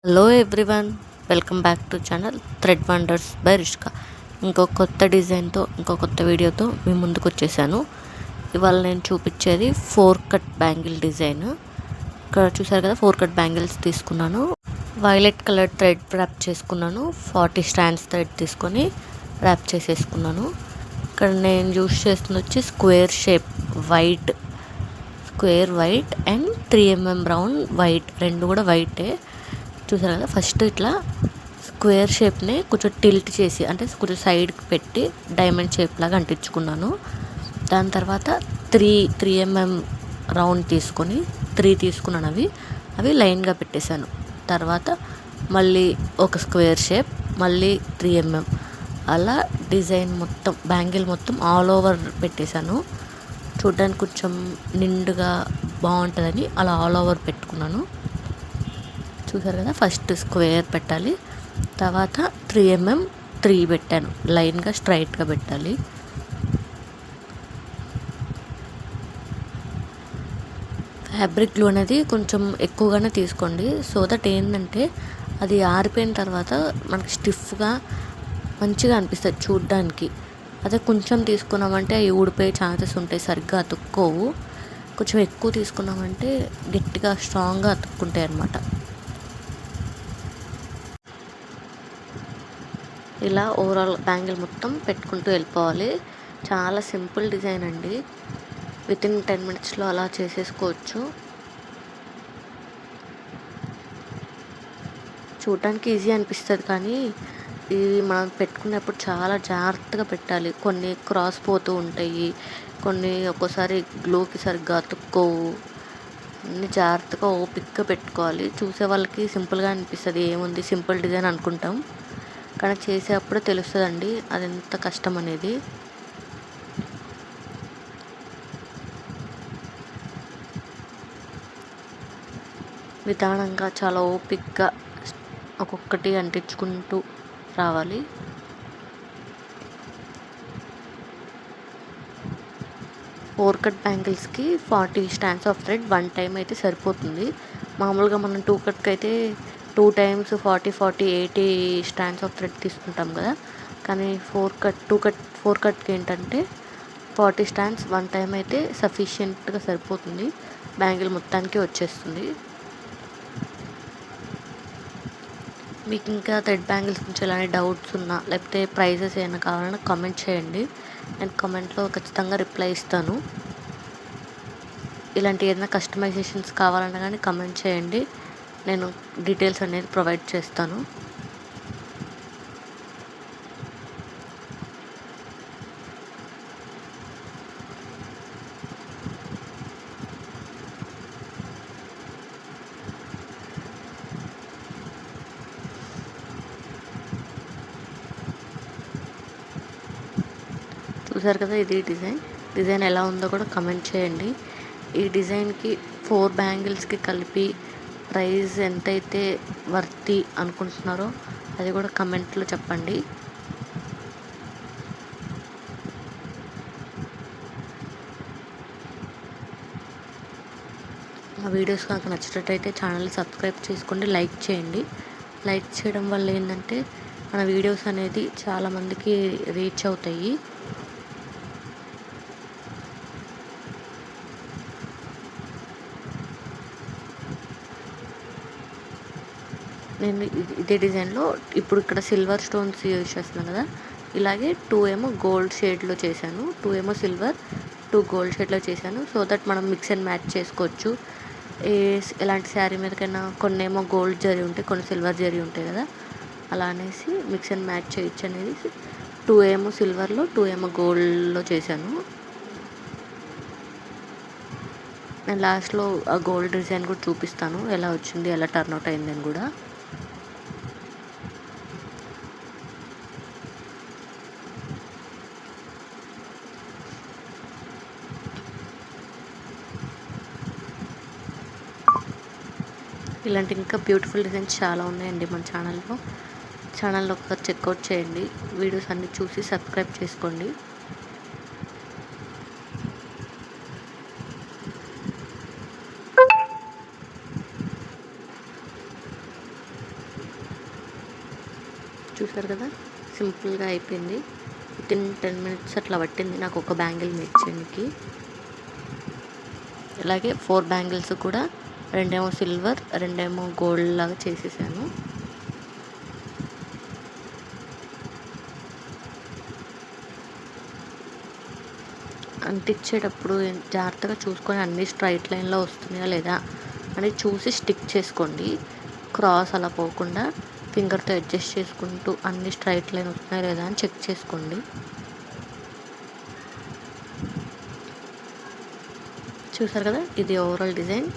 Hello everyone, welcome back to channel thread wonders by Rishka. ఇంకో కొత్త డిజైన్తో ఇంకో కొత్త వీడియోతో మీ ముందుకు వచ్చేసాను. ఇవాళ నేను చూపించేది 4 కట్ బ్యాంగిల్ డిజైన్. ఇక్కడ చూసారు కదా, 4 కట్ బ్యాంగిల్స్ తీసుకున్నాను. వైలెట్ కలర్ థ్రెడ్ ర్యాప్ చేసుకున్నాను. 40 స్ట్రాండ్స్ థ్రెడ్ తీసుకొని ర్యాప్ చేసేసుకున్నాను. ఇక్కడ నేను యూస్ చేస్తుంది వచ్చి square shape white and 3mm round white, రెండు కూడా వైటే. చూసారు కదా, ఫస్ట్ ఇట్లా స్క్వేర్ షేప్ని కొంచెం టిల్ట్ చేసి, అంటే కొంచెం సైడ్కి పెట్టి డైమండ్ షేప్ లాగా అంటించుకున్నాను. దాని తర్వాత 3mm రౌండ్ తీసుకొని 3 తీసుకున్నాను. అవి లైన్గా పెట్టేశాను. తర్వాత మళ్ళీ ఒక స్క్వేర్ షేప్, మళ్ళీ 3mm, అలా డిజైన్ మొత్తం బ్యాంగిల్ మొత్తం ఆల్ ఓవర్ పెట్టేశాను. చూడ్డానికి కొంచెం నిండుగా బాగుంటుందని అలా ఆల్ ఓవర్ పెట్టుకున్నాను. చూసారు కదా, ఫస్ట్ స్క్వేర్ పెట్టాలి, తర్వాత 3mm 3 పెట్టాను. లైన్గా స్ట్రైట్గా పెట్టాలి. ఫ్యాబ్రిక్ గ్లూ అనేది కొంచెం ఎక్కువగానే తీసుకోండి, సో దట్ ఏంటంటే అది ఆరిపోయిన తర్వాత మనకి స్టిఫ్గా మంచిగా అనిపిస్తుంది చూడ్డానికి. అదే కొంచెం తీసుకున్నామంటే అవి ఊడిపోయే ఛాన్సెస్ ఉంటాయి, సరిగ్గా అతుక్కోవు. కొంచెం ఎక్కువ తీసుకున్నామంటే గట్టిగా స్ట్రాంగ్గా అతుక్కుంటాయి అన్నమాట. ఇలా ఓవరాల్ బ్యాంగిల్ మొత్తం పెట్టుకుంటూ వెళ్ళిపోవాలి. చాలా సింపుల్ డిజైన్ అండి, వితిన్ 10 minutesలో అలా చేసేసుకోవచ్చు. చూడటానికి ఈజీ అనిపిస్తుంది, కానీ ఇది మనం పెట్టుకునేప్పుడు చాలా జాగ్రత్తగా పెట్టాలి. కొన్ని క్రాస్ పోతూ ఉంటాయి, కొన్ని ఒక్కోసారి గ్లూకి సరిగ్గా అతుక్కోవు. అన్ని జాగ్రత్తగా ఓపిక్గా పెట్టుకోవాలి. చూసే వాళ్ళకి సింపుల్గా అనిపిస్తుంది, ఏముంది సింపుల్ డిజైన్ అనుకుంటాం, కానీ చేసేటప్పుడు తెలుస్తుందండి అది ఎంత కష్టం అనేది. నిదానంగా చాలా ఓపిక్గా ఒక్కొక్కటి అంటించుకుంటూ రావాలి. ఫోర్ కట్ బ్యాంగిల్స్కి 40 స్టాండ్స్ ఆఫ్ థ్రెడ్ 1 టైం అయితే సరిపోతుంది. మామూలుగా మనం 2 కట్కి అయితే 2 times 40 80 స్టాండ్స్ ఆఫ్ థ్రెడ్ తీసుకుంటాం కదా, కానీ 4 కట్కి ఏంటంటే 40 స్టాండ్స్ 1 టైం అయితే సఫిషియెంట్గా సరిపోతుంది, బ్యాంగిల్ మొత్తానికి వచ్చేస్తుంది. మీకు ఇంకా థ్రెడ్ బ్యాంగిల్స్ గురించి ఎలాంటి డౌట్స్ ఉన్నా, లేకపోతే ప్రైజెస్ ఏమైనా కావాలన్నా కామెంట్ చేయండి, నేను కామెంట్లో ఖచ్చితంగా రిప్లై ఇస్తాను. ఇలాంటి ఏదైనా కస్టమైజేషన్స్ కావాలన్నా కానీ కామెంట్ చేయండి, నేను డీటెయిల్స్ అనేది ప్రొవైడ్ చేస్తాను. చూసారు కదా, ఇది డిజైన్ ఎలా ఉందో కూడా కమెంట్ చేయండి. ఈ డిజైన్కి 4 బ్యాంగిల్స్కి కలిపి ప్రైస్ ఎంతైతే వర్తి అనుకుంటున్నారో అది కూడా కమెంట్లో చెప్పండి. మా వీడియోస్ కనుక నచ్చినట్టయితే ఛానల్ని సబ్స్క్రైబ్ చేసుకోండి, లైక్ చేయండి. లైక్ చేయడం వల్ల ఏంటంటే మన వీడియోస్ అనేది చాలామందికి రీచ్ అవుతాయి. నేను ఇదే డిజైన్లో ఇప్పుడు ఇక్కడ సిల్వర్ స్టోన్స్ యూజ్ చేస్తున్నాను కదా, ఇలాగే 2 ఏమో గోల్డ్ షేడ్లో చేశాను, 2 ఏమో సిల్వర్, 2 గోల్డ్ షేడ్లో చేశాను. సో దట్ మనం మిక్స్ అండ్ మ్యాచ్ చేసుకోవచ్చు. ఎలాంటి శారీ మీదకైనా కొన్ని ఏమో గోల్డ్ జరీ ఉంటాయి, కొన్ని సిల్వర్ జరీ ఉంటాయి కదా, అలా అనేసి మిక్స్ అండ్ మ్యాచ్ చేయొచ్చు అనేది 2 ఏమో సిల్వర్లో 2 ఏమో గోల్డ్లో చేశాను. నేను లాస్ట్లో ఆ గోల్డ్ డిజైన్ కూడా చూపిస్తాను, ఎలా వచ్చింది, ఎలా టర్న్అవుట్ అయిందని కూడా. ఇలాంటి ఇంకా బ్యూటిఫుల్ డిజైన్స్ చాలా ఉన్నాయండి మన ఛానల్లో ఒకసారి చెక్అవుట్ చేయండి, వీడియోస్ అన్నీ చూసి సబ్స్క్రైబ్ చేసుకోండి. చూసారు కదా, సింపుల్గా అయిపోయింది. వితిన్ 10 minutes అట్లా పట్టింది నాకు ఒక బ్యాంగిల్ మేక్ చేయడానికి. అలాగే 4 బ్యాంగిల్స్ కూడా, 2 సిల్వర్, 2 గోల్డ్ లాగా చేసేసాను. అంటించేటప్పుడు జాగ్రత్తగా చూసుకొని అన్ని స్ట్రైట్ లైన్లో వస్తున్నాయా లేదా అని చూసి స్టిక్ చేసుకోండి. క్రాస్ అలా పోకుండా ఫింగర్తో అడ్జస్ట్ చేసుకుంటూ అన్ని స్ట్రైట్ లైన్ వస్తున్నాయా లేదా అని చెక్ చేసుకోండి. చూసారు కదా, ఇది ఓవరాల్ డిజైన్.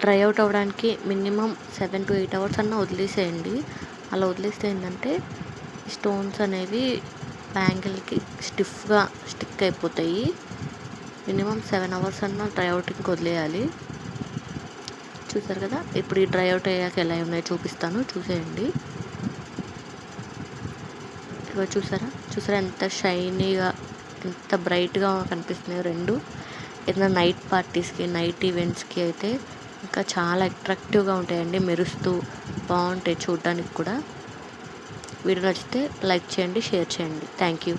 డ్రై అవుట్ అవ్వడానికి మినిమం 7 to 8 hours అన్న వదిలేసేయండి. అలా వదిలేస్తే ఏంటంటే స్టోన్స్ అనేవి బ్యాంగిల్కి స్టిఫ్గా స్టిక్ అయిపోతాయి. మినిమం 7 hours అన్న డ్రై అవుట్కి వదిలేయాలి. చూసారు కదా, ఇప్పుడు ఈ డ్రై అవుట్ అయ్యాక ఎలా ఉన్నాయో చూపిస్తాను, చూసేయండి. ఇక చూసారా ఎంత షైనీగా, ఎంత బ్రైట్గా కనిపిస్తున్నాయో రెండు. ఏదైనా నైట్ పార్టీస్కి, నైట్ ఈవెంట్స్కి అయితే ఇంకా చాలా అట్రాక్టివ్గా ఉంటాయండి, మెరుస్తూ బాగుంటాయి చూడడానికి కూడా. వీడియో నచ్చితే లైక్ చేయండి, షేర్ చేయండి. Thank you.